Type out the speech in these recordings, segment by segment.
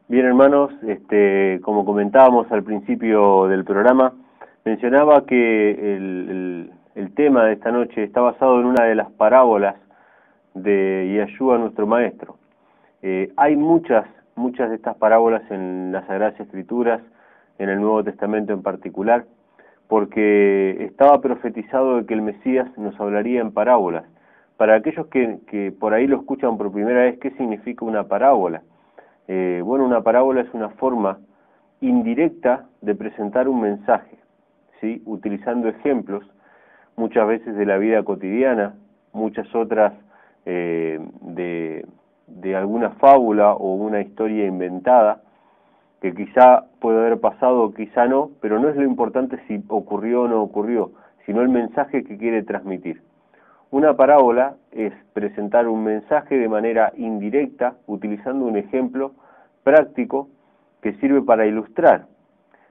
Bien, hermanos, como comentábamos al principio del programa, mencionaba que el tema de esta noche está basado en una de las parábolas de Yeshua, nuestro maestro. Hay muchas de estas parábolas en las Sagradas Escrituras, en el Nuevo Testamento en particular, porque estaba profetizado de que el Mesías nos hablaría en parábolas. Para aquellos que por ahí lo escuchan por primera vez, ¿qué significa una parábola? Bueno, una parábola es una forma indirecta de presentar un mensaje, ¿sí? Utilizando ejemplos, muchas veces de la vida cotidiana, muchas otras de alguna fábula o una historia inventada, que quizá puede haber pasado o quizá no, pero no es lo importante si ocurrió o no ocurrió, sino el mensaje que quiere transmitir. Una parábola es presentar un mensaje de manera indirecta, utilizando un ejemplo práctico que sirve para ilustrar.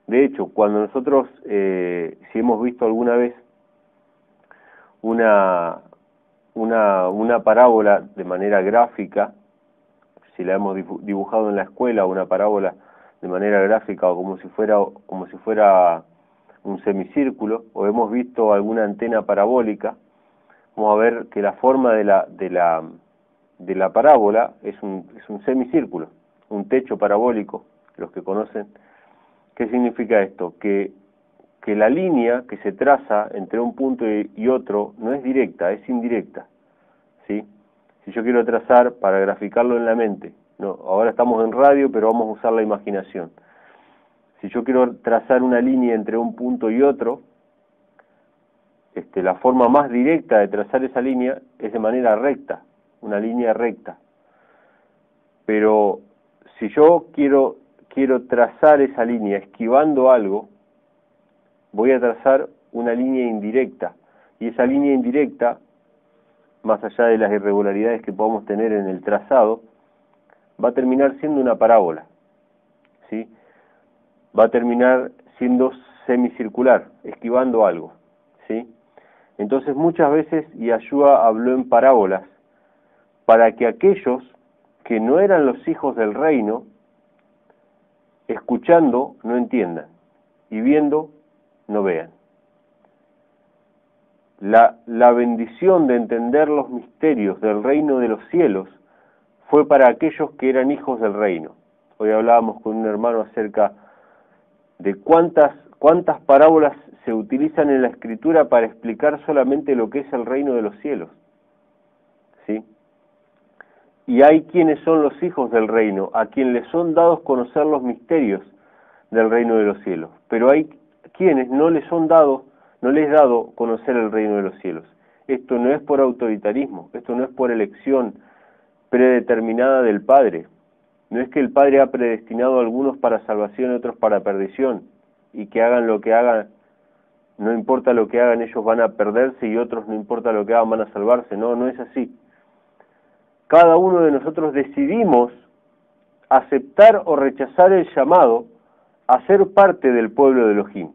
De hecho, cuando nosotros, si hemos visto alguna vez una parábola de manera gráfica, si la hemos dibujado en la escuela, una parábola de manera gráfica o como si fuera un semicírculo, o hemos visto alguna antena parabólica, vamos a ver que la forma de la parábola es un semicírculo, un techo parabólico, los que conocen. ¿Qué significa esto? Que la línea que se traza entre un punto y otro no es directa, es indirecta, ¿sí? Si yo quiero trazar, para graficarlo en la mente, no, ahora estamos en radio, pero vamos a usar la imaginación. Si yo quiero trazar una línea entre un punto y otro, la forma más directa de trazar esa línea es de manera recta, una línea recta. Pero si yo quiero trazar esa línea esquivando algo, voy a trazar una línea indirecta. Y esa línea indirecta, más allá de las irregularidades que podamos tener en el trazado, va a terminar siendo una parábola, ¿sí? Va a terminar siendo semicircular, esquivando algo, ¿sí? Entonces muchas veces Yeshua habló en parábolas para que aquellos que no eran los hijos del reino, escuchando no entiendan y viendo no vean. La bendición de entender los misterios del reino de los cielos fue para aquellos que eran hijos del reino. Hoy hablábamos con un hermano acerca de cuántas parábolas se utilizan en la Escritura para explicar solamente lo que es el reino de los cielos, ¿sí? Y hay quienes son los hijos del reino, a quienes les son dados conocer los misterios del reino de los cielos, pero hay quienes no les es dado conocer el reino de los cielos. Esto no es por autoritarismo, esto no es por elección predeterminada del Padre. No es que el Padre ha predestinado a algunos para salvación y otros para perdición, y que hagan lo que hagan, no importa lo que hagan, ellos van a perderse, y otros, no importa lo que hagan, van a salvarse. No, no es así. Cada uno de nosotros decidimos aceptar o rechazar el llamado a ser parte del pueblo de Elohim.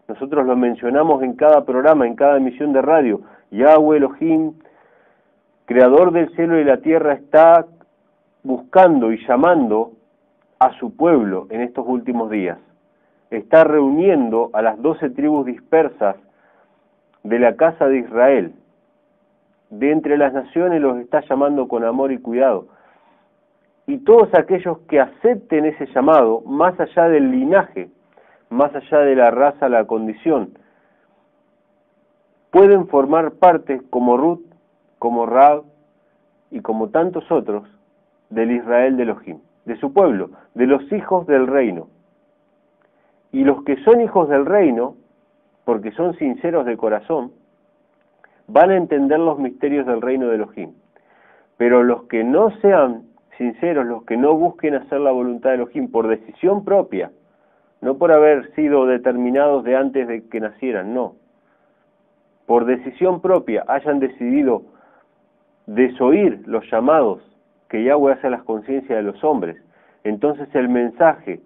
Nosotros lo mencionamos en cada programa, en cada emisión de radio. Yahweh Elohim, creador del cielo y la tierra, está buscando y llamando a su pueblo en estos últimos días. Está reuniendo a las 12 tribus dispersas de la casa de Israel. De entre las naciones los está llamando con amor y cuidado. Y todos aquellos que acepten ese llamado, más allá del linaje, más allá de la raza, la condición, pueden formar parte como Ruth, como Rahab y como tantos otros del Israel de Elohim, de su pueblo, de los hijos del reino. Y los que son hijos del reino, porque son sinceros de corazón, van a entender los misterios del reino de Elohim. Pero los que no sean sinceros, los que no busquen hacer la voluntad de Elohim por decisión propia, no por haber sido determinados de antes de que nacieran, no. Por decisión propia hayan decidido desoír los llamados que Yahweh hace a las conciencias de los hombres, entonces el mensaje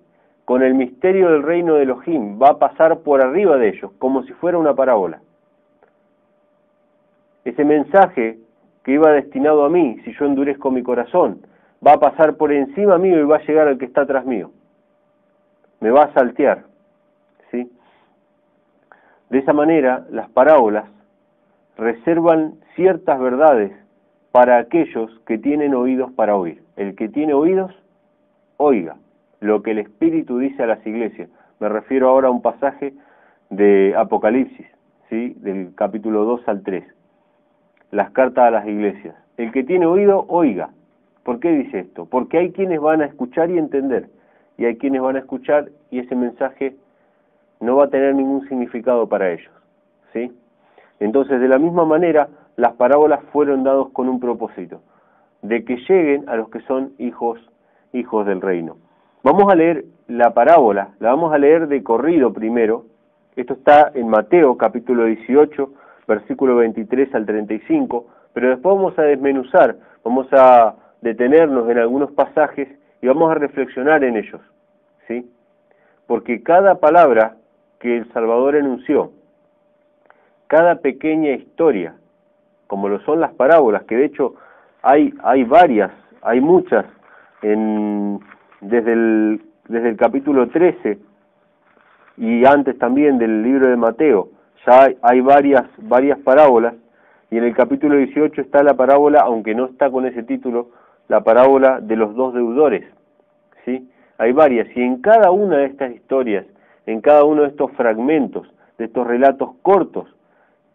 con el misterio del reino de Elohim va a pasar por arriba de ellos, como si fuera una parábola. Ese mensaje que iba destinado a mí, si yo endurezco mi corazón, va a pasar por encima mío y va a llegar al que está atrás mío. Me va a saltear, ¿sí? De esa manera, las parábolas reservan ciertas verdades para aquellos que tienen oídos para oír. El que tiene oídos, oiga lo que el Espíritu dice a las iglesias. Me refiero ahora a un pasaje de Apocalipsis, ¿sí? Del capítulo 2 al 3. Las cartas a las iglesias. El que tiene oído, oiga. ¿Por qué dice esto? Porque hay quienes van a escuchar y entender, y hay quienes van a escuchar y ese mensaje no va a tener ningún significado para ellos, ¿sí? Entonces, de la misma manera, las parábolas fueron dadas con un propósito, de que lleguen a los que son hijos del reino. Vamos a leer la parábola, la vamos a leer de corrido primero. Esto está en Mateo capítulo 18, versículo 23 al 35, pero después vamos a desmenuzar, vamos a detenernos en algunos pasajes y vamos a reflexionar en ellos, ¿sí? Porque cada palabra que el Salvador enunció, cada pequeña historia, como lo son las parábolas, que de hecho hay varias, hay muchas, desde el capítulo 13 y antes también del libro de Mateo, ya hay varias parábolas, y en el capítulo 18 está la parábola, aunque no está con ese título, la parábola de los dos deudores, ¿sí? Hay varias, y en cada una de estas historias, en cada uno de estos fragmentos, de estos relatos cortos,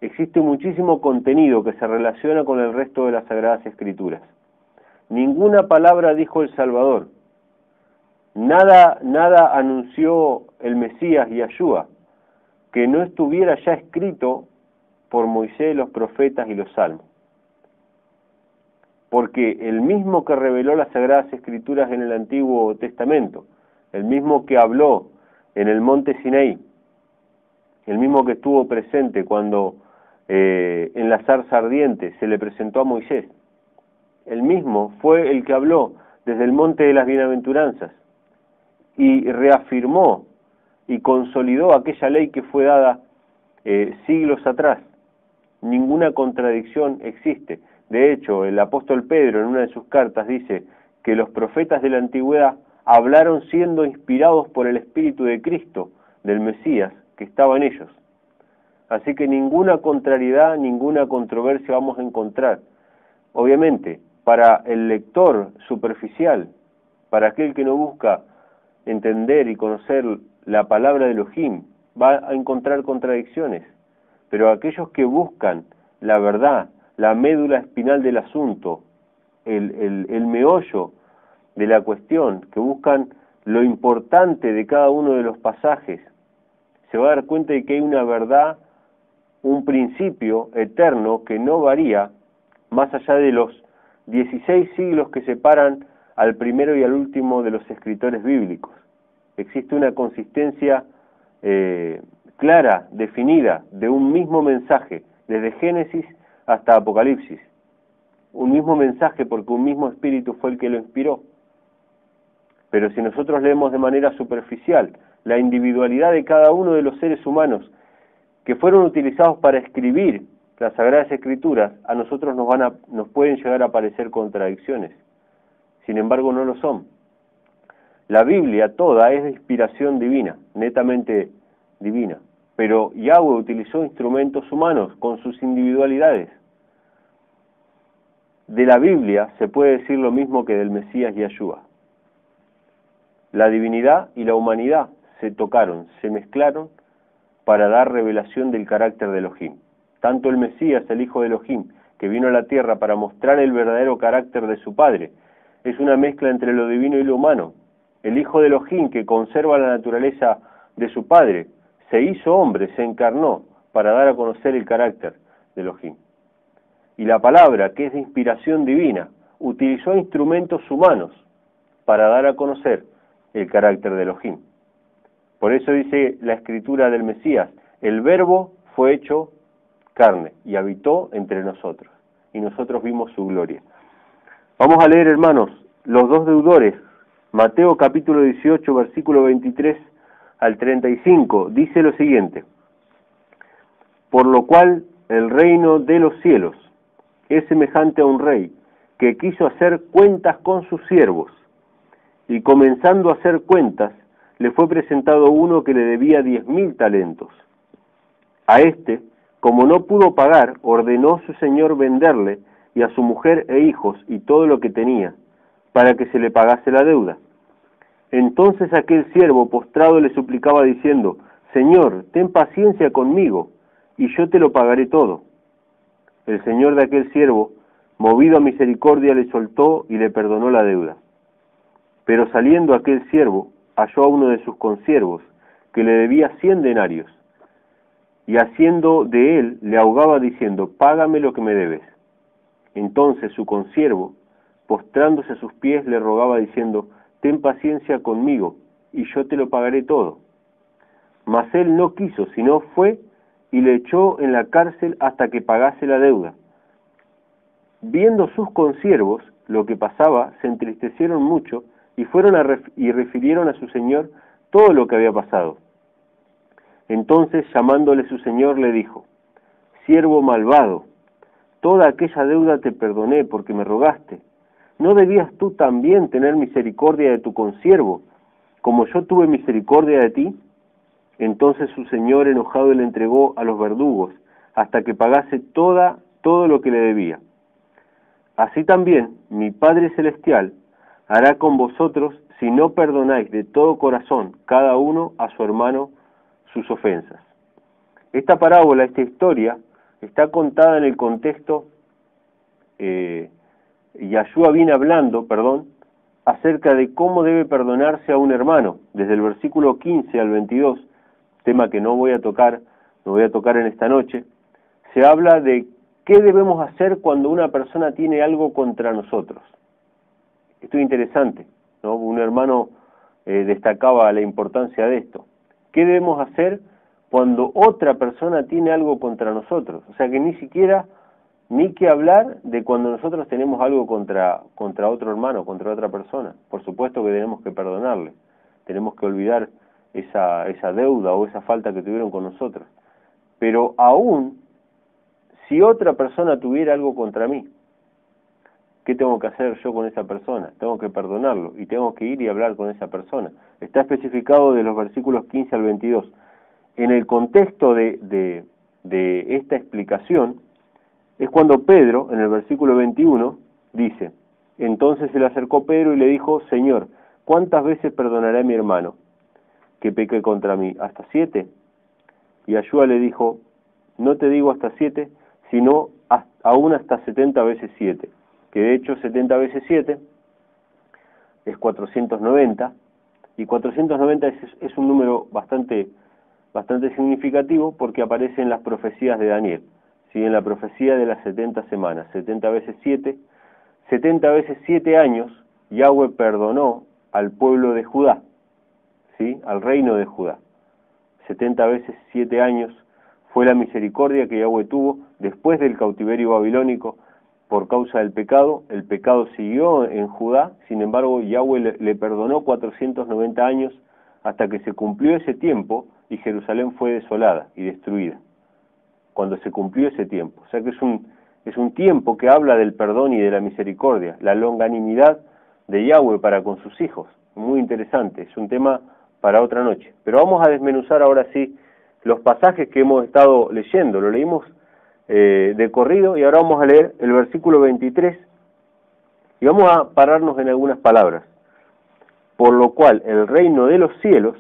existe muchísimo contenido que se relaciona con el resto de las Sagradas Escrituras. Ninguna palabra dijo el Salvador, nada anunció el Mesías Yahshua que no estuviera ya escrito por Moisés, los profetas y los salmos. Porque el mismo que reveló las Sagradas Escrituras en el Antiguo Testamento, el mismo que habló en el monte Sinaí, el mismo que estuvo presente cuando en la zarza ardiente se le presentó a Moisés, el mismo fue el que habló desde el monte de las bienaventuranzas y reafirmó y consolidó aquella ley que fue dada siglos atrás. Ninguna contradicción existe. De hecho, el apóstol Pedro en una de sus cartas dice que los profetas de la antigüedad hablaron siendo inspirados por el Espíritu de Cristo, del Mesías, que estaba en ellos. Así que ninguna contrariedad, ninguna controversia vamos a encontrar. Obviamente, para el lector superficial, para aquel que no busca entender y conocer la palabra de Elohim, va a encontrar contradicciones. Pero aquellos que buscan la verdad, la médula espinal del asunto, el meollo de la cuestión, que buscan lo importante de cada uno de los pasajes, se va a dar cuenta de que hay una verdad, un principio eterno que no varía más allá de los 16 siglos que separan al primero y al último de los escritores bíblicos. Existe una consistencia clara, definida, de un mismo mensaje, desde Génesis hasta Apocalipsis. Un mismo mensaje porque un mismo espíritu fue el que lo inspiró. Pero si nosotros leemos de manera superficial la individualidad de cada uno de los seres humanos que fueron utilizados para escribir las Sagradas Escrituras, a nosotros nos pueden llegar a parecer contradicciones. Sin embargo, no lo son. La Biblia toda es de inspiración divina, netamente divina. Pero Yahweh utilizó instrumentos humanos con sus individualidades. De la Biblia se puede decir lo mismo que del Mesías Yahshua. La divinidad y la humanidad se tocaron, se mezclaron para dar revelación del carácter de Elohim. Tanto el Mesías, el Hijo de Elohim, que vino a la tierra para mostrar el verdadero carácter de su Padre, es una mezcla entre lo divino y lo humano. El Hijo de Elohim, que conserva la naturaleza de su Padre, se hizo hombre, se encarnó para dar a conocer el carácter de Elohim. Y la palabra, que es de inspiración divina, utilizó instrumentos humanos para dar a conocer el carácter de Elohim. Por eso dice la escritura del Mesías, el Verbo fue hecho carne y habitó entre nosotros, y nosotros vimos su gloria. Vamos a leer, hermanos, los dos deudores, Mateo capítulo 18, versículo 23 al 35, dice lo siguiente: por lo cual el reino de los cielos es semejante a un rey que quiso hacer cuentas con sus siervos, y comenzando a hacer cuentas, le fue presentado uno que le debía 10.000 talentos. A este, como no pudo pagar, ordenó su señor venderle, y a su mujer e hijos, y todo lo que tenía, para que se le pagase la deuda. Entonces aquel siervo postrado le suplicaba diciendo: Señor, ten paciencia conmigo, y yo te lo pagaré todo. El señor de aquel siervo, movido a misericordia, le soltó y le perdonó la deuda. Pero saliendo aquel siervo, halló a uno de sus consiervos, que le debía 100 denarios, y haciendo de él, le ahogaba diciendo: Págame lo que me debes. Entonces su consiervo, postrándose a sus pies, le rogaba diciendo: Ten paciencia conmigo, y yo te lo pagaré todo. Mas él no quiso, sino fue y le echó en la cárcel hasta que pagase la deuda. Viendo sus consiervos lo que pasaba, se entristecieron mucho, y fueron y refirieron a su señor todo lo que había pasado. Entonces, llamándole su señor, le dijo: Siervo malvado, toda aquella deuda te perdoné porque me rogaste. ¿No debías tú también tener misericordia de tu consiervo, como yo tuve misericordia de ti? Entonces su señor, enojado, le entregó a los verdugos, hasta que pagase todo lo que le debía. Así también mi Padre Celestial hará con vosotros, si no perdonáis de todo corazón cada uno a su hermano sus ofensas. Esta parábola, esta historia, está contada en el contexto, Yahshua viene hablando, acerca de cómo debe perdonarse a un hermano, desde el versículo 15 al 22, tema que no voy a tocar en esta noche. Se habla de qué debemos hacer cuando una persona tiene algo contra nosotros. Esto es interesante, ¿no? Un hermano destacaba la importancia de esto. ¿Qué debemos hacer cuando otra persona tiene algo contra nosotros? O sea que ni que hablar de cuando nosotros tenemos algo contra otro hermano, contra otra persona. Por supuesto que tenemos que perdonarle, tenemos que olvidar esa deuda o esa falta que tuvieron con nosotros. Pero aún si otra persona tuviera algo contra mí, ¿qué tengo que hacer yo con esa persona? Tengo que perdonarlo y tengo que ir y hablar con esa persona. Está especificado de los versículos 15 al 22. En el contexto de esta explicación es cuando Pedro, en el versículo 21, dice: Entonces se le acercó Pedro y le dijo: Señor, ¿cuántas veces perdonaré a mi hermano que peque contra mí? ¿Hasta 7? Y Yahshua le dijo: No te digo hasta 7, sino aún hasta 70 veces 7. Que de hecho 70 veces 7 es 490, y 490 es un número bastante significativo porque aparece en las profecías de Daniel, ¿sí? En la profecía de las 70 semanas, 70 veces 7, 70 veces 7 años, Yahweh perdonó al pueblo de Judá, ¿sí? Al reino de Judá. 70 veces 7 años fue la misericordia que Yahweh tuvo después del cautiverio babilónico por causa del pecado. El pecado siguió en Judá, sin embargo Yahweh le perdonó 490 años hasta que se cumplió ese tiempo y Jerusalén fue desolada y destruida, cuando se cumplió ese tiempo. O sea que es un tiempo que habla del perdón y de la misericordia, la longanimidad de Yahweh para con sus hijos. Muy interesante, es un tema para otra noche. Pero vamos a desmenuzar ahora sí los pasajes que hemos estado leyendo. Lo leímos de corrido y ahora vamos a leer el versículo 23 y vamos a pararnos en algunas palabras. Por lo cual el reino de los cielos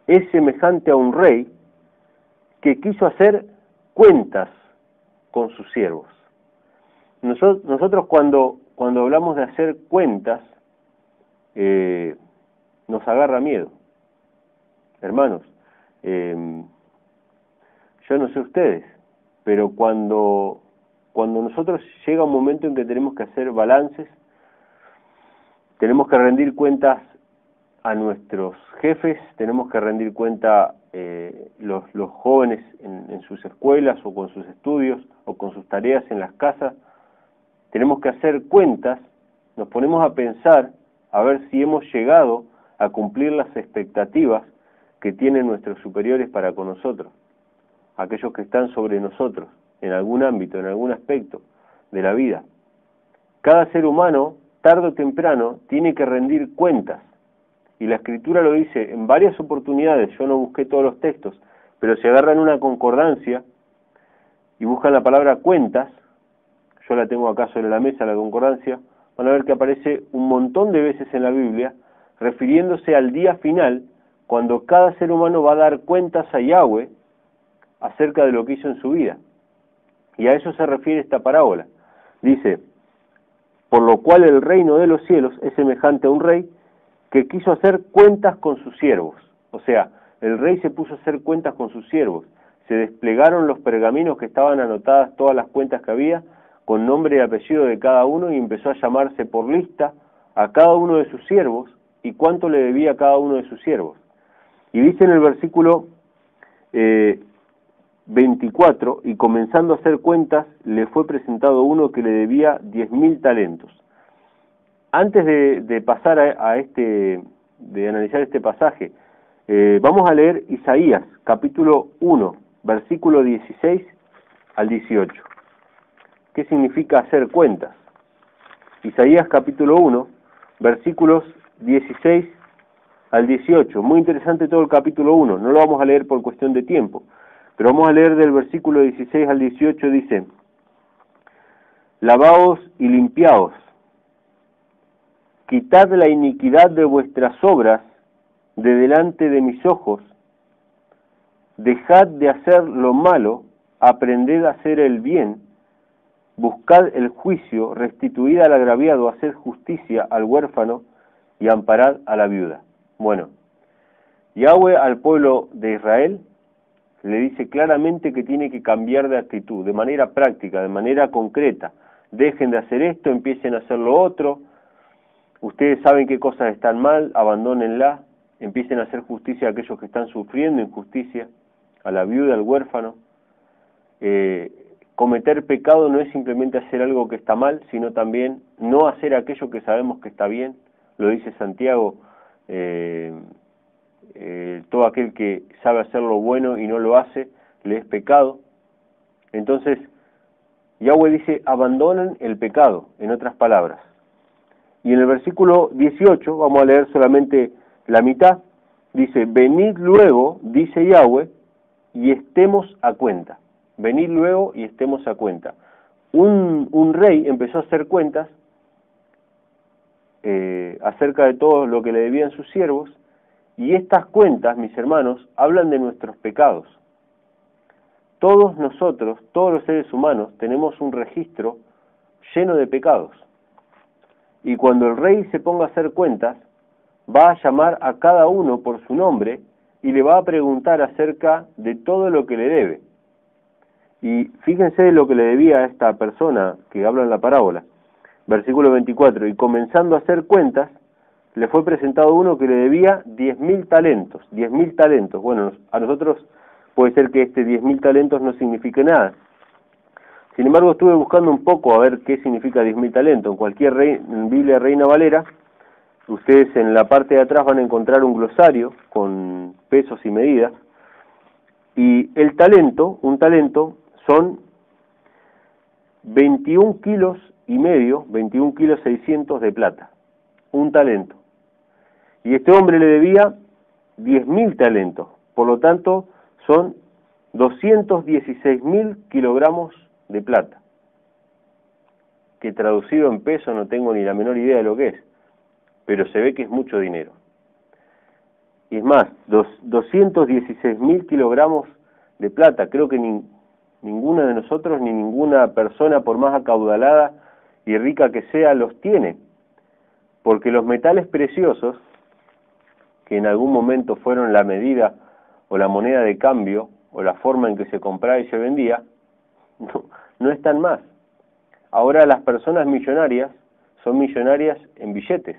es semejante a un rey que quiso hacer cuentas con sus siervos. Nosotros cuando hablamos de hacer cuentas, nos agarra miedo. Hermanos, yo no sé ustedes, pero cuando nosotros llega un momento en que tenemos que hacer balances, tenemos que rendir cuentas a nuestros jefes, tenemos que rendir cuenta los jóvenes en sus escuelas o con sus estudios o con sus tareas en las casas, tenemos que hacer cuentas, nos ponemos a pensar a ver si hemos llegado a cumplir las expectativas que tienen nuestros superiores para con nosotros, aquellos que están sobre nosotros, en algún ámbito, en algún aspecto de la vida. Cada ser humano, tarde o temprano, tiene que rendir cuentas. Y la Escritura lo dice en varias oportunidades. Yo no busqué todos los textos, pero si agarran una concordancia y buscan la palabra cuentas, yo la tengo acá sobre la mesa, la concordancia, van a ver que aparece un montón de veces en la Biblia, refiriéndose al día final, cuando cada ser humano va a dar cuentas a Yahweh acerca de lo que hizo en su vida. Y a eso se refiere esta parábola. Dice, por lo cual el reino de los cielos es semejante a un rey que quiso hacer cuentas con sus siervos. O sea, el rey se puso a hacer cuentas con sus siervos. Se desplegaron los pergaminos que estaban anotadas todas las cuentas que había, con nombre y apellido de cada uno, y empezó a llamarse por lista a cada uno de sus siervos y cuánto le debía a cada uno de sus siervos. Y dice en el versículo 24, y comenzando a hacer cuentas, le fue presentado uno que le debía 10.000 talentos. Antes de pasar de analizar este pasaje, vamos a leer Isaías, capítulo 1, versículo 16 al 18. ¿Qué significa hacer cuentas? Isaías, capítulo 1, versículos 16 al 18. Muy interesante todo el capítulo 1. No lo vamos a leer por cuestión de tiempo, pero vamos a leer del versículo 16 al 18. Dice, lavaos y limpiaos, quitad la iniquidad de vuestras obras de delante de mis ojos, dejad de hacer lo malo, aprended a hacer el bien, buscad el juicio, restituid al agraviado, haced justicia al huérfano y amparad a la viuda. Bueno, Yahweh al pueblo de Israel le dice claramente que tiene que cambiar de actitud, de manera práctica, de manera concreta. Dejen de hacer esto, empiecen a hacer lo otro. Ustedes saben qué cosas están mal, abandónenla, empiecen a hacer justicia a aquellos que están sufriendo injusticia, a la viuda, al huérfano. Cometer pecado no es simplemente hacer algo que está mal, sino también no hacer aquello que sabemos que está bien. Lo dice Santiago, todo aquel que sabe hacer lo bueno y no lo hace, le es pecado. Entonces, Yahweh dice, abandonen el pecado, en otras palabras. Y en el versículo 18, vamos a leer solamente la mitad, dice, venid luego, dice Yahweh, y estemos a cuenta. Venid luego y estemos a cuenta. Un rey empezó a hacer cuentas acerca de todo lo que le debían sus siervos, y estas cuentas, mis hermanos, hablan de nuestros pecados. Todos nosotros, todos los seres humanos, tenemos un registro lleno de pecados. Y cuando el rey se ponga a hacer cuentas, va a llamar a cada uno por su nombre y le va a preguntar acerca de todo lo que le debe. Y fíjense lo que le debía a esta persona que habla en la parábola. Versículo 24, y comenzando a hacer cuentas, le fue presentado uno que le debía 10.000 talentos. 10.000 talentos. Bueno, a nosotros puede ser que este 10.000 talentos no signifique nada. Sin embargo, estuve buscando un poco a ver qué significa 10.000 talentos. En cualquier Biblia Reina Valera, ustedes en la parte de atrás van a encontrar un glosario con pesos y medidas. Y el talento, un talento, son 21 kilos y medio, 21 kilos 600 de plata. Un talento. Y este hombre le debía 10.000 talentos. Por lo tanto, son 216.000 kilogramos de plata. Que traducido en peso no tengo ni la menor idea de lo que es. Pero se ve que es mucho dinero. Y es más, 216.000 kilogramos de plata. Creo que ninguna de nosotros, ni ninguna persona, por más acaudalada y rica que sea, los tiene. Porque los metales preciosos, que en algún momento fueron la medida o la moneda de cambio, o la forma en que se compraba y se vendía, no están más. Ahora las personas millonarias son millonarias en billetes,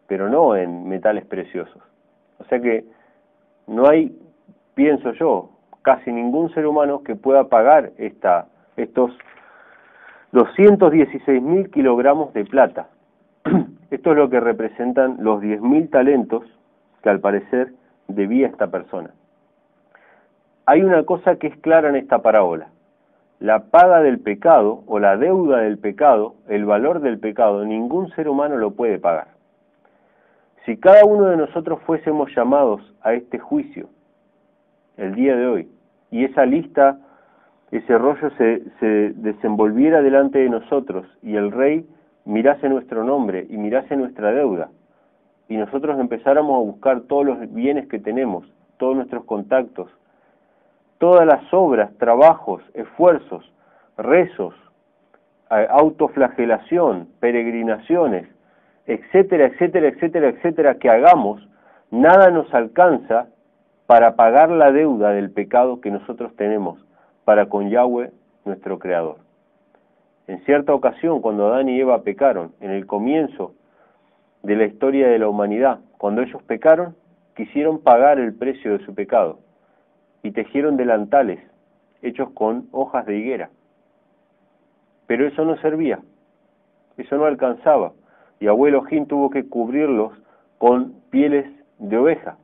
pero no en metales preciosos. O sea que no hay, pienso yo, casi ningún ser humano que pueda pagar estos 216.000 kilogramos de plata. Esto es lo que representan los 10.000 talentos que al parecer debía esta persona. Hay una cosa que es clara en esta parábola. la paga del pecado o la deuda del pecado, el valor del pecado, ningún ser humano lo puede pagar. Si cada uno de nosotros fuésemos llamados a este juicio el día de hoy, y esa lista, ese rollo se desenvolviera delante de nosotros, y el rey mirase nuestro nombre y mirase nuestra deuda, y nosotros empezáramos a buscar todos los bienes que tenemos, todos nuestros contactos, todas las obras, trabajos, esfuerzos, rezos, autoflagelación, peregrinaciones, etcétera, etcétera, etcétera, etcétera, que hagamos, nada nos alcanza para pagar la deuda del pecado que nosotros tenemos para con Yahweh, nuestro Creador. En cierta ocasión, cuando Adán y Eva pecaron, en el comienzo de la historia de la humanidad, cuando ellos pecaron, quisieron pagar el precio de su pecado y tejieron delantales hechos con hojas de higuera. Pero eso no servía, eso no alcanzaba, y Yahweh Elohim tuvo que cubrirlos con pieles de oveja.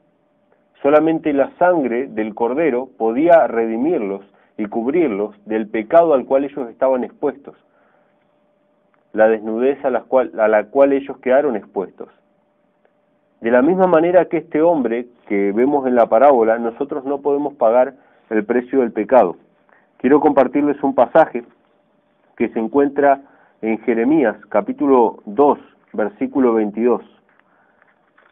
Solamente la sangre del cordero podía redimirlos y cubrirlos del pecado al cual ellos estaban expuestos, la desnudez a la cual ellos quedaron expuestos. De la misma manera que este hombre que vemos en la parábola, nosotros no podemos pagar el precio del pecado. Quiero compartirles un pasaje que se encuentra en Jeremías, capítulo 2, versículo 22,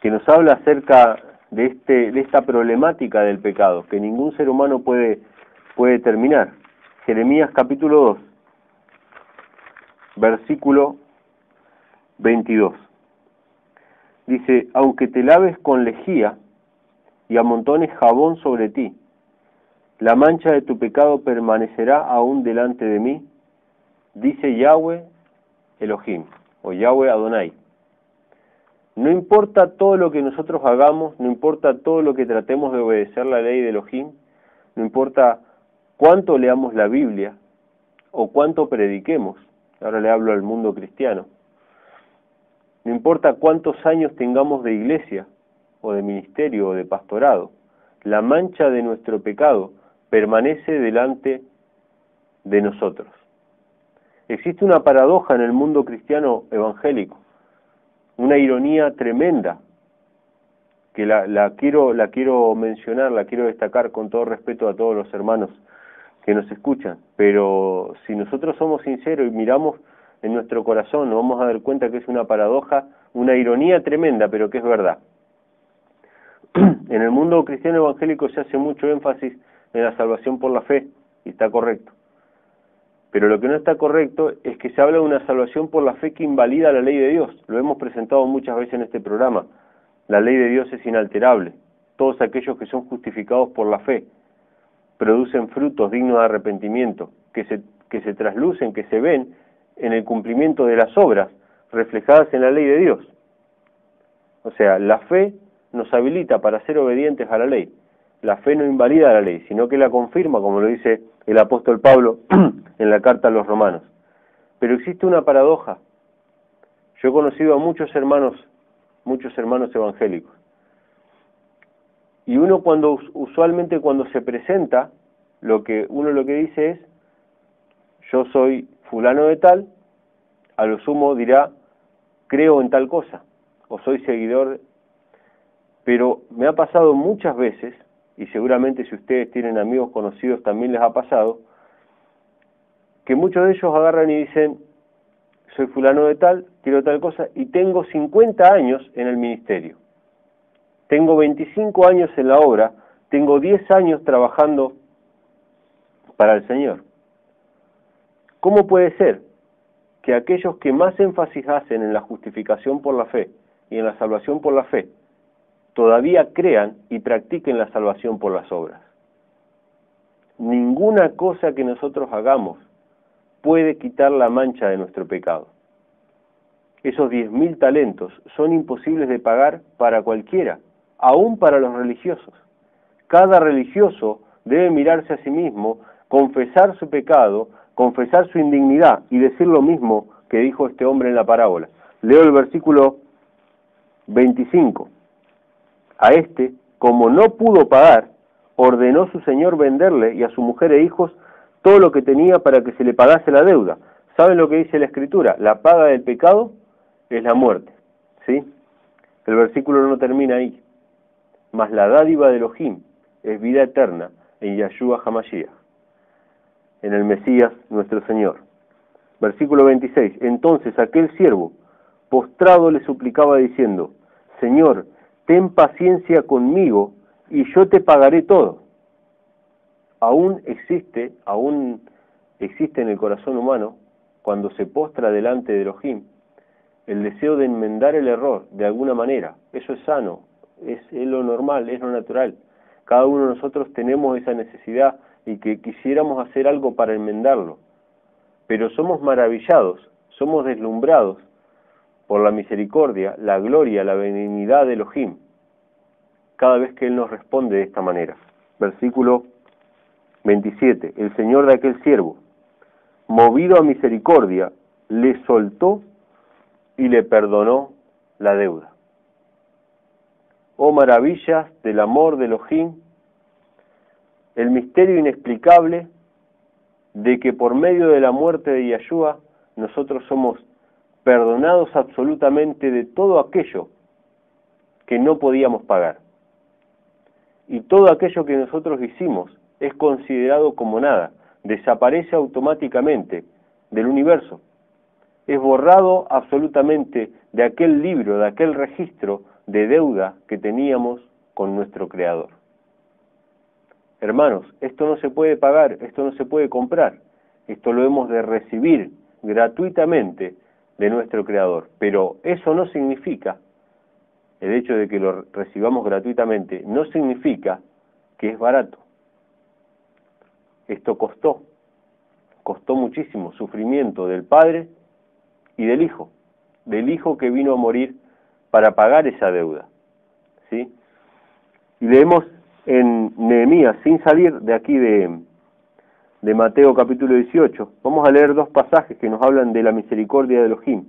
que nos habla acerca de esta problemática del pecado, que ningún ser humano puede terminar. Jeremías, capítulo 2, versículo 22. Dice: aunque te laves con lejía y amontones jabón sobre ti, la mancha de tu pecado permanecerá aún delante de mí, dice Yahweh Elohim, o Yahweh Adonai. No importa todo lo que nosotros hagamos, no importa todo lo que tratemos de obedecer la ley de Elohim, no importa cuánto leamos la Biblia o cuánto prediquemos, ahora le hablo al mundo cristiano, no importa cuántos años tengamos de iglesia, o de ministerio, o de pastorado, la mancha de nuestro pecado permanece delante de nosotros. Existe una paradoja en el mundo cristiano evangélico, una ironía tremenda, que la quiero mencionar, la quiero destacar con todo respeto a todos los hermanos que nos escuchan, pero si nosotros somos sinceros y miramos en nuestro corazón, nos vamos a dar cuenta que es una paradoja, una ironía tremenda, pero que es verdad. En el mundo cristiano evangélico se hace mucho énfasis en la salvación por la fe, y está correcto. Pero lo que no está correcto es que se habla de una salvación por la fe que invalida la ley de Dios. Lo hemos presentado muchas veces en este programa. La ley de Dios es inalterable. Todos aquellos que son justificados por la fe producen frutos dignos de arrepentimiento, que se traslucen, que se ven en el cumplimiento de las obras reflejadas en la ley de Dios. O sea, la fe nos habilita para ser obedientes a la ley. La fe no invalida la ley, sino que la confirma, como lo dice el apóstol Pablo en la carta a los romanos. Pero existe una paradoja. Yo he conocido a muchos hermanos evangélicos. Y uno usualmente cuando se presenta, lo que dice es: yo soy fulano de tal, a lo sumo dirá, creo en tal cosa, o soy seguidor. Pero me ha pasado muchas veces, y seguramente si ustedes tienen amigos conocidos también les ha pasado, que muchos de ellos agarran y dicen: soy fulano de tal, quiero tal cosa, y tengo 50 años en el ministerio, tengo 25 años en la obra, tengo 10 años trabajando para el Señor. ¿Cómo puede ser que aquellos que más énfasis hacen en la justificación por la fe y en la salvación por la fe, todavía crean y practiquen la salvación por las obras? Ninguna cosa que nosotros hagamos puede quitar la mancha de nuestro pecado. Esos 10.000 talentos son imposibles de pagar para cualquiera, aún para los religiosos. Cada religioso debe mirarse a sí mismo, confesar su pecado, confesar su indignidad y decir lo mismo que dijo este hombre en la parábola. Leo el versículo 25. A este, como no pudo pagar, ordenó su señor venderle y a su mujer e hijos todo lo que tenía para que se le pagase la deuda. ¿Saben lo que dice la Escritura? La paga del pecado es la muerte, ¿sí? El versículo no termina ahí. Mas la dádiva de Elohim es vida eterna en Yahshua HaMashiach, en el Mesías nuestro Señor. Versículo 26. Entonces aquel siervo, postrado, le suplicaba diciendo: Señor, ten paciencia conmigo y yo te pagaré todo. Aún existe en el corazón humano, cuando se postra delante de Elohim, el deseo de enmendar el error de alguna manera. Eso es sano, es lo normal, es lo natural. Cada uno de nosotros tenemos esa necesidad y que quisiéramos hacer algo para enmendarlo. Pero somos maravillados, somos deslumbrados por la misericordia, la gloria, la benignidad de Elohim, cada vez que Él nos responde de esta manera. Versículo 27. El Señor de aquel siervo, movido a misericordia, le soltó y le perdonó la deuda. Oh maravillas del amor de Elohim, el misterio inexplicable de que por medio de la muerte de Yahshua nosotros somos perdonados absolutamente de todo aquello que no podíamos pagar. Y todo aquello que nosotros hicimos es considerado como nada, desaparece automáticamente del universo. Es borrado absolutamente de aquel libro, de aquel registro de deuda que teníamos con nuestro Creador. Hermanos, esto no se puede pagar, esto no se puede comprar, esto lo hemos de recibir gratuitamente de nuestro Creador, pero eso no significa, el hecho de que lo recibamos gratuitamente, no significa que es barato. Esto costó muchísimo sufrimiento del Padre y del Hijo que vino a morir para pagar esa deuda, ¿sí? Y leemos en Nehemías, sin salir de aquí de Mateo capítulo 18, vamos a leer dos pasajes que nos hablan de la misericordia de Elohim.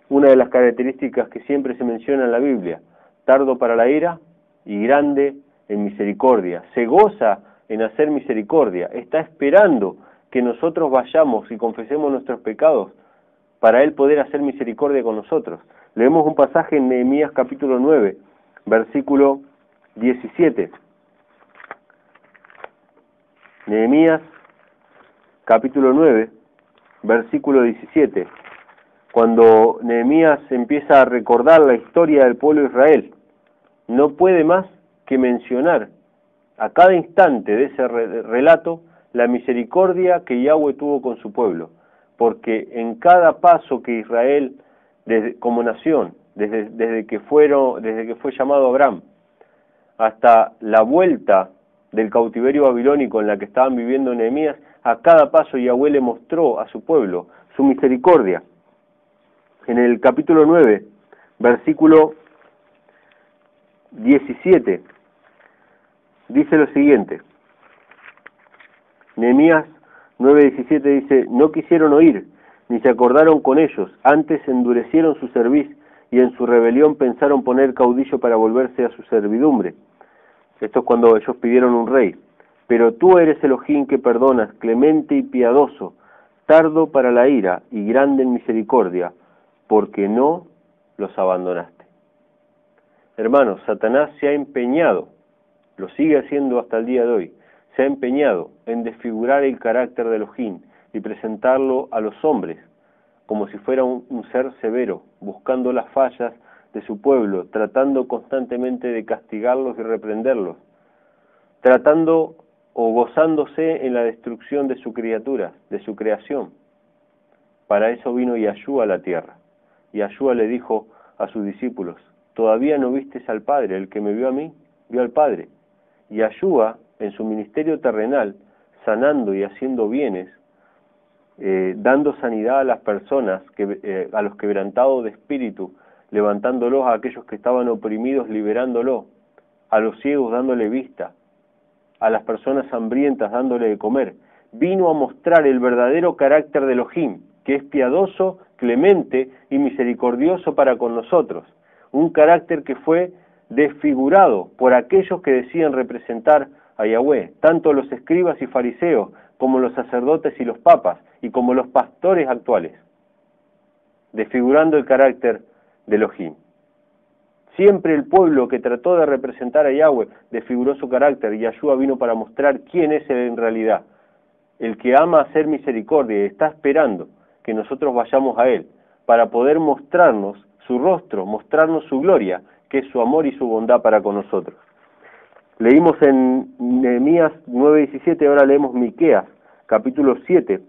Una de las características que siempre se menciona en la Biblia: tardo para la ira y grande en misericordia. Se goza en hacer misericordia, está esperando que nosotros vayamos y confesemos nuestros pecados para Él poder hacer misericordia con nosotros. Leemos un pasaje en Nehemías capítulo 9, versículo 17. Nehemías capítulo 9, versículo 17. Cuando Nehemías empieza a recordar la historia del pueblo de Israel, no puede más que mencionar a cada instante de ese relato la misericordia que Yahweh tuvo con su pueblo, porque en cada paso que Israel, como nación, desde que fue llamado Abraham, hasta la vuelta del cautiverio babilónico en la que estaban viviendo Nehemías, a cada paso Yahweh le mostró a su pueblo su misericordia. En el capítulo 9, versículo 17, dice lo siguiente. Nehemías 9:17 dice: no quisieron oír, ni se acordaron con ellos, antes endurecieron su cerviz, y en su rebelión pensaron poner caudillo para volverse a su servidumbre. Esto es cuando ellos pidieron un rey. Pero tú eres Elohim que perdonas, clemente y piadoso, tardo para la ira y grande en misericordia, porque no los abandonaste. Hermanos, Satanás se ha empeñado, lo sigue haciendo hasta el día de hoy, se ha empeñado en desfigurar el carácter de Elohim y presentarlo a los hombres como si fuera un ser severo, buscando las fallas de su pueblo, tratando constantemente de castigarlos y reprenderlos, tratando o gozándose en la destrucción de su criatura, de su creación. Para eso vino Yahshua a la tierra. Yahshua le dijo a sus discípulos: todavía no vistes al Padre, el que me vio a mí, vio al Padre. Yahshua, en su ministerio terrenal, sanando y haciendo bienes, dando sanidad a las personas, a los quebrantados de espíritu, levantándolos, a aquellos que estaban oprimidos, liberándolos, a los ciegos dándole vista, a las personas hambrientas dándole de comer. Vino a mostrar el verdadero carácter de Elohim, que es piadoso, clemente y misericordioso para con nosotros. Un carácter que fue desfigurado por aquellos que decían representar a Yahweh, tanto los escribas y fariseos, como los sacerdotes y los papas, y como los pastores actuales, desfigurando el carácter de Elohim. Siempre el pueblo que trató de representar a Yahweh desfiguró su carácter, y Yahshua vino para mostrar quién es él en realidad, el que ama hacer misericordia y está esperando que nosotros vayamos a él, para poder mostrarnos su rostro, mostrarnos su gloria, que es su amor y su bondad para con nosotros. Leímos en Nehemías 9:17, ahora leemos Miqueas, capítulo 7,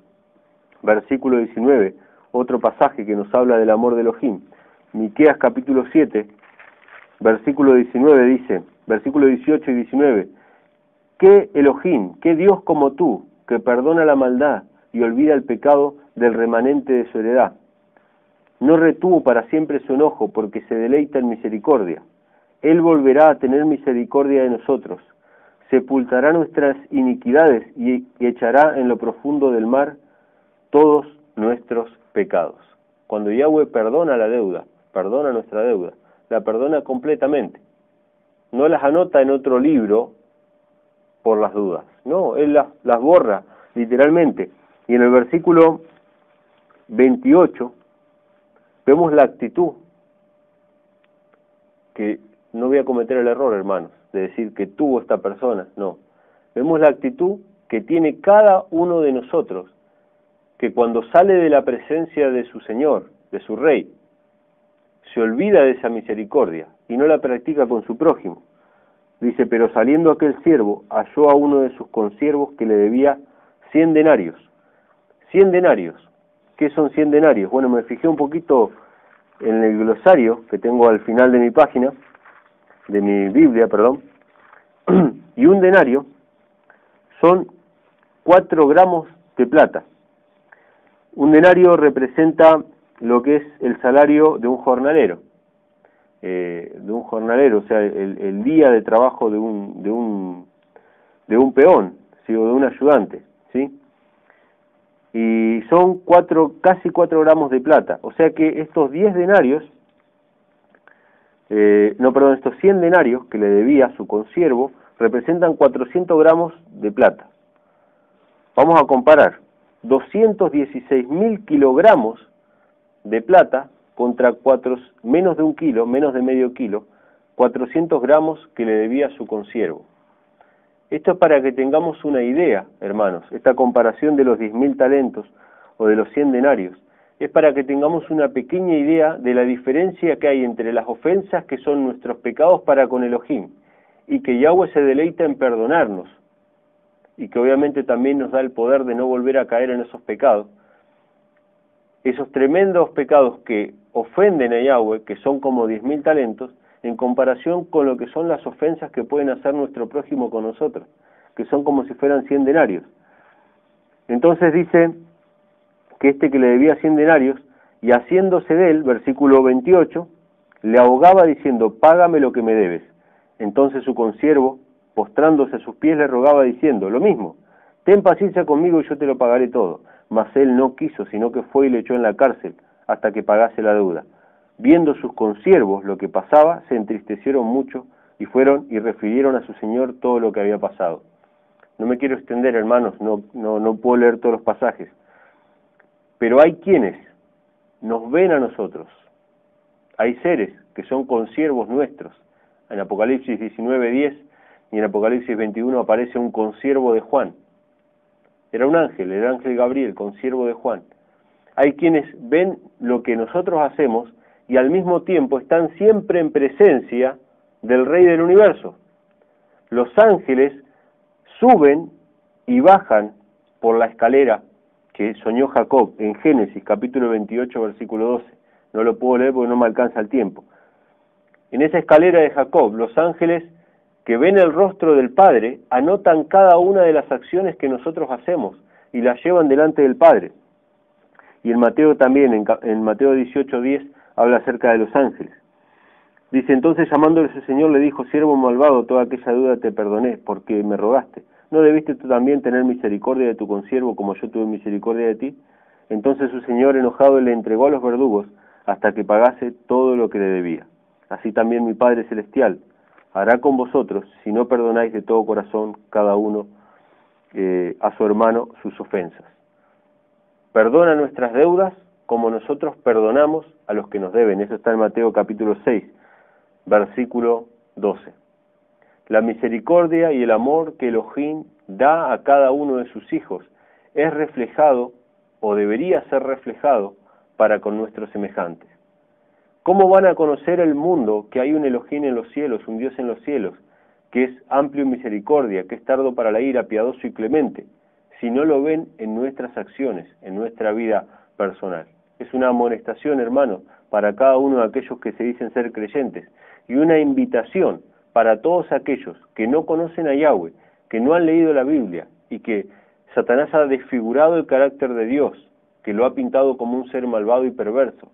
versículo 19, otro pasaje que nos habla del amor de Elohim. Miqueas capítulo 7, versículo 19 dice, versículo 18 y 19, ¿qué Elohim, qué Dios como tú, que perdona la maldad y olvida el pecado del remanente de su heredad? No retuvo para siempre su enojo, porque se deleita en misericordia. Él volverá a tener misericordia de nosotros, sepultará nuestras iniquidades y echará en lo profundo del mar todos nuestros pecados. Cuando Yahweh perdona la deuda, perdona nuestra deuda, la perdona completamente. No las anota en otro libro por las dudas. No, Él las borra literalmente. Y en el versículo 28 vemos la actitud, que no voy a cometer el error, hermanos, de decir que tuvo esta persona, no. Vemos la actitud que tiene cada uno de nosotros, que cuando sale de la presencia de su Señor, de su Rey, se olvida de esa misericordia y no la practica con su prójimo. Dice, pero saliendo aquel siervo, halló a uno de sus consiervos que le debía 100 denarios. 100 denarios. ¿Qué son 100 denarios? Bueno, me fijé un poquito en el glosario que tengo al final de mi página, de mi Biblia, perdón, y un denario son 4 gramos de plata. Un denario representa lo que es el salario de un jornalero, o sea, el día de trabajo de un peón, ¿sí? O de un ayudante, ¿sí? Y son casi 4 gramos de plata, o sea que estos 10 denarios, estos 100 denarios que le debía su consiervo, representan 400 gramos de plata. Vamos a comparar 216.000 kilogramos de plata contra menos de un kilo, menos de medio kilo, 400 gramos que le debía su consiervo. Esto es para que tengamos una idea, hermanos, esta comparación de los 10.000 talentos o de los 100 denarios, es para que tengamos una pequeña idea de la diferencia que hay entre las ofensas que son nuestros pecados para con Elohim, y que Yahweh se deleita en perdonarnos, y que obviamente también nos da el poder de no volver a caer en esos pecados. Esos tremendos pecados que ofenden a Yahweh, que son como 10.000 talentos, en comparación con lo que son las ofensas que pueden hacer nuestro prójimo con nosotros, que son como si fueran 100 denarios. Entonces dice que este que le debía 100 denarios, y haciéndose de él, versículo 28, le ahogaba diciendo, págame lo que me debes. Entonces su consiervo, postrándose a sus pies, le rogaba diciendo, lo mismo, ten paciencia conmigo y yo te lo pagaré todo. Mas él no quiso, sino que fue y le echó en la cárcel hasta que pagase la deuda. Viendo sus consiervos lo que pasaba, se entristecieron mucho y fueron y refirieron a su señor todo lo que había pasado. No me quiero extender, hermanos, no puedo leer todos los pasajes, pero hay quienes nos ven a nosotros. Hay seres que son consiervos nuestros. En Apocalipsis 19:10 y en Apocalipsis 21 aparece un consiervo de Juan. Era un ángel, el ángel Gabriel, consiervo de Juan. Hay quienes ven lo que nosotros hacemos y al mismo tiempo están siempre en presencia del Rey del Universo. Los ángeles suben y bajan por la escalera que soñó Jacob en Génesis, capítulo 28, versículo 12. No lo puedo leer porque no me alcanza el tiempo. En esa escalera de Jacob, los ángeles que ven el rostro del Padre anotan cada una de las acciones que nosotros hacemos y las llevan delante del Padre. Y en Mateo también, en Mateo 18:10, habla acerca de los ángeles. Dice, entonces llamándole a su señor le dijo, siervo malvado, toda aquella deuda te perdoné, porque me rogaste. ¿No debiste tú también tener misericordia de tu consiervo como yo tuve misericordia de ti? Entonces su señor enojado le entregó a los verdugos hasta que pagase todo lo que le debía. Así también mi Padre Celestial hará con vosotros si no perdonáis de todo corazón cada uno a su hermano sus ofensas. Perdona nuestras deudas como nosotros perdonamos a los que nos deben. Eso está en Mateo capítulo 6, versículo 12. La misericordia y el amor que Elohim da a cada uno de sus hijos es reflejado, o debería ser reflejado, para con nuestros semejantes. ¿Cómo van a conocer el mundo que hay un Elohim en los cielos, un Dios en los cielos, que es amplio en misericordia, que es tardo para la ira, piadoso y clemente, si no lo ven en nuestras acciones, en nuestra vida personal? Es una amonestación, hermanos, para cada uno de aquellos que se dicen ser creyentes, y una invitación para todos aquellos que no conocen a Yahweh, que no han leído la Biblia, y que Satanás ha desfigurado el carácter de Dios, que lo ha pintado como un ser malvado y perverso,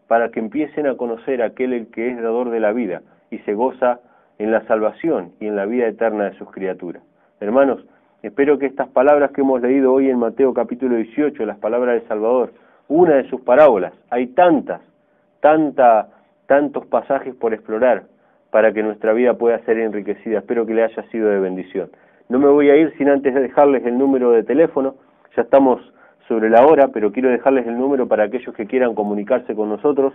para que empiecen a conocer a aquel el que es dador de la vida, y se goza en la salvación y en la vida eterna de sus criaturas. Hermanos, espero que estas palabras que hemos leído hoy en Mateo capítulo 18, las palabras del Salvador, una de sus parábolas, hay tantos pasajes por explorar para que nuestra vida pueda ser enriquecida. Espero que le haya sido de bendición. No me voy a ir sin antes de dejarles el número de teléfono. Ya estamos sobre la hora, pero quiero dejarles el número para aquellos que quieran comunicarse con nosotros.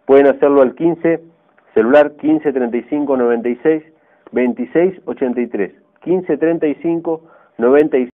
Pueden hacerlo al 15, celular 15 35 96 26 83, 15 35 96